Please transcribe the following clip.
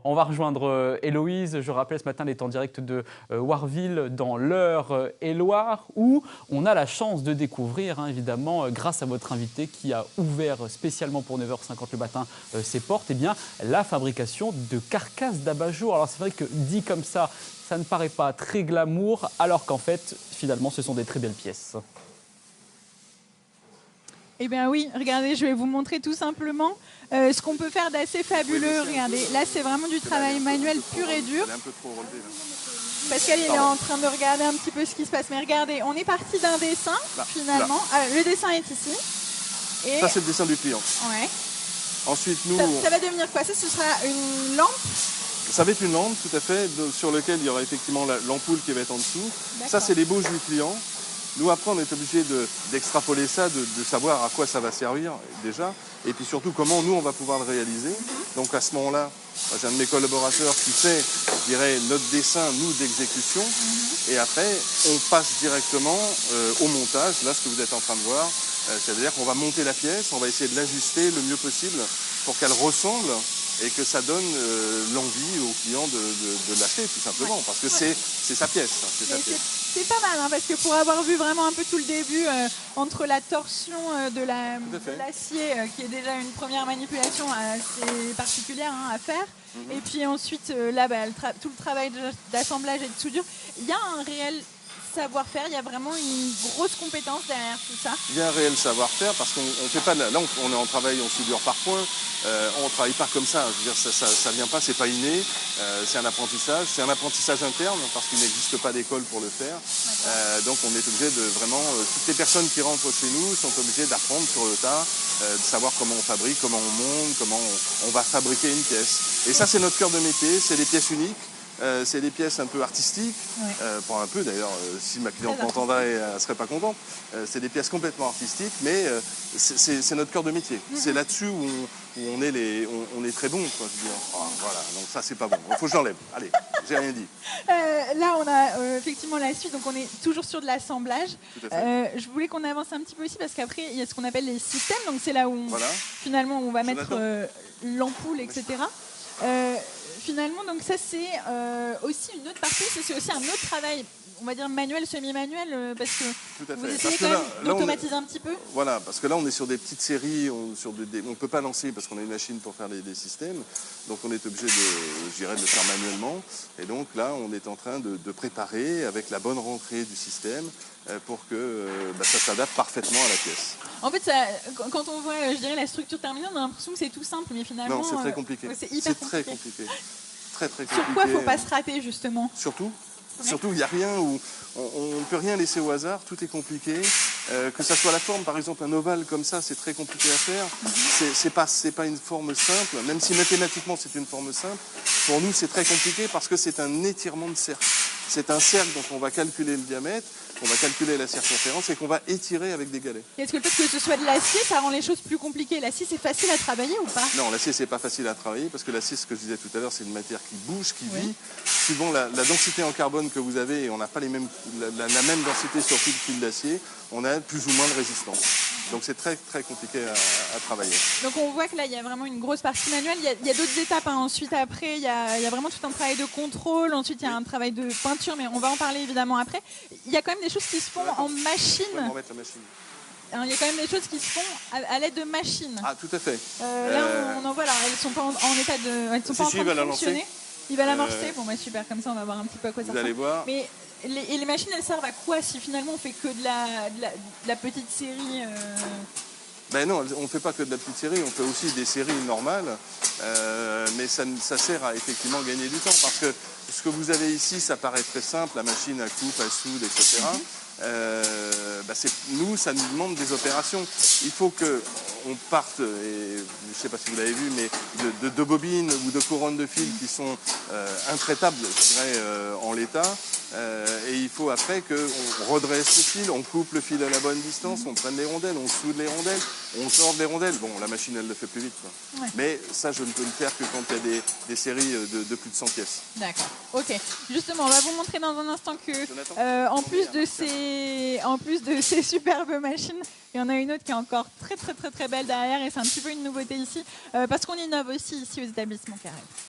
On va rejoindre Héloïse. Je rappelle, ce matin, elle est en direct de Warville, dans l'Eure-et-Loire, où on a la chance de découvrir, évidemment, grâce à votre invité qui a ouvert spécialement pour 9h50 le matin ses portes, la fabrication de carcasses d'abat-jour. Alors c'est vrai que dit comme ça ne paraît pas très glamour, alors qu'en fait, finalement, ce sont des très belles pièces. Eh bien oui, regardez, je vais vous montrer tout simplement ce qu'on peut faire d'assez fabuleux. Regardez, là c'est vraiment du travail manuel pur et dur. Pascal il est en train de regarder un petit peu ce qui se passe. Mais regardez, on est parti d'un dessin finalement. Le dessin est ici. Et ça c'est le dessin du client. Ouais. Ensuite nous... Ça va devenir quoi? Ça, ce sera une lampe? Ça va être une lampe tout à fait, sur laquelle il y aura effectivement l'ampoule qui va être en dessous. Ça c'est les bauges du client. Nous, après, on est obligé d'extrapoler ça, de savoir à quoi ça va servir déjà, et puis surtout comment nous, on va pouvoir le réaliser. Donc à ce moment-là, j'ai un de mes collaborateurs qui fait, je dirais, notre dessin, nous, d'exécution, et après, on passe directement au montage, là, ce que vous êtes en train de voir, c'est-à-dire qu'on va monter la pièce, on va essayer de l'ajuster le mieux possible pour qu'elle ressemble et que ça donne l'envie au client de l'acheter, tout simplement, parce que c'est sa pièce. C'est pas mal, parce que pour avoir vu vraiment un peu tout le début, entre la torsion de l'acier, qui est déjà une première manipulation assez particulière à faire, et puis ensuite, là, tout le travail d'assemblage et de soudure, il y a un réel savoir-faire, il y a vraiment une grosse compétence derrière tout ça. Il y a un réel savoir-faire parce qu'on fait pas là on est en travail en soudure par point, on travaille pas comme ça, je veux dire ça vient pas, c'est pas inné, c'est un apprentissage interne parce qu'il n'existe pas d'école pour le faire, donc on est obligé de vraiment, toutes les personnes qui rentrent chez nous sont obligées d'apprendre sur le tas, de savoir comment on fabrique, comment on monte, comment on va fabriquer une pièce. Et ça c'est notre cœur de métier, c'est des pièces uniques. C'est des pièces un peu artistiques, pas un peu d'ailleurs, si ma cliente m'entendrait, elle ne serait pas contente. C'est des pièces complètement artistiques, mais c'est notre cœur de métier. C'est là-dessus où on est très bon, quoi, je veux dire. Voilà, donc ça c'est pas bon. Il faut que je l'enlève. Allez, j'ai rien dit. Là on a effectivement la suite, donc on est toujours sur de l'assemblage. Je voulais qu'on avance un petit peu aussi parce qu'après il y a ce qu'on appelle les systèmes, donc c'est là où finalement on va mettre l'ampoule, etc. Finalement, donc ça c'est aussi une autre partie, c'est aussi un autre travail, on va dire manuel, semi-manuel, parce que vous essayez quand même d'automatiser un petit peu. Voilà, parce que là on est sur des petites séries, on ne peut pas lancer parce qu'on a une machine pour faire des systèmes, donc on est obligé de le faire manuellement, et donc là on est en train de préparer avec la bonne rentrée du système pour que ça s'adapte parfaitement à la pièce. En fait, quand on voit, je dirais, la structure terminée, on a l'impression que c'est tout simple, mais finalement... Non, c'est très compliqué. C'est hyper compliqué. Très compliqué. Très compliqué. Sur quoi il ne faut pas se rater, justement? Surtout, il n'y a rien où... On ne peut rien laisser au hasard, tout est compliqué. Que ça soit la forme, par exemple, un ovale comme ça, c'est très compliqué à faire. C'est pas une forme simple, même si mathématiquement c'est une forme simple. Pour nous, c'est très compliqué parce que c'est un étirement de cercle. C'est un cercle dont on va calculer le diamètre, on va calculer la circonférence et qu'on va étirer avec des galets. Est-ce que le fait que ce soit de l'acier, ça rend les choses plus compliquées? L'acier, c'est facile à travailler ou pas? Non, l'acier, c'est pas facile à travailler parce que l'acier, ce que je disais tout à l'heure, c'est une matière qui bouge, qui vit. Suivant la densité en carbone que vous avez, et on n'a pas la même densité sur tout le fil d'acier, on a plus ou moins de résistance. Donc c'est très compliqué à travailler. Donc on voit que là il y a vraiment une grosse partie manuelle, il y a d'autres étapes, ensuite après il y a vraiment tout un travail de contrôle, ensuite il y a un travail de peinture, mais on va en parler évidemment après. Il y a quand même des choses qui se font en machine. On va mettre la machine. Alors, il y a quand même des choses qui se font à l'aide de machines. Ah tout à fait. Là on en voit, alors elles sont pas en état de... Elles sont pas en train de fonctionner. Il va l'amorcer, bon super, comme ça on va voir un petit peu à quoi ça ressemble. Vous allez voir. Mais les machines elles servent à quoi si finalement on fait que de la petite série Ben non, on ne fait pas que de la petite série, on fait aussi des séries normales, mais ça sert à effectivement gagner du temps, parce que ce que vous avez ici, ça paraît très simple, la machine à coupe, à soude, etc. Nous, ça nous demande des opérations. Il faut qu'on parte, et je ne sais pas si vous l'avez vu, mais de bobines ou de couronnes de fil qui sont intraitables, je dirais, en l'état. Et il faut après qu'on redresse le fil, on coupe le fil à la bonne distance, on prenne les rondelles, on soude les rondelles, on tord les rondelles. Bon, la machine, elle le fait plus vite, quoi. Mais ça, je ne peux le faire que quand il y a des séries de plus de 100 pièces. D'accord, ok. Justement, on va vous montrer dans un instant que, en plus de ces superbes machines, il y en a une autre qui est encore très belle derrière, et c'est un petit peu une nouveauté ici, parce qu'on innove aussi ici aux établissements Carrel.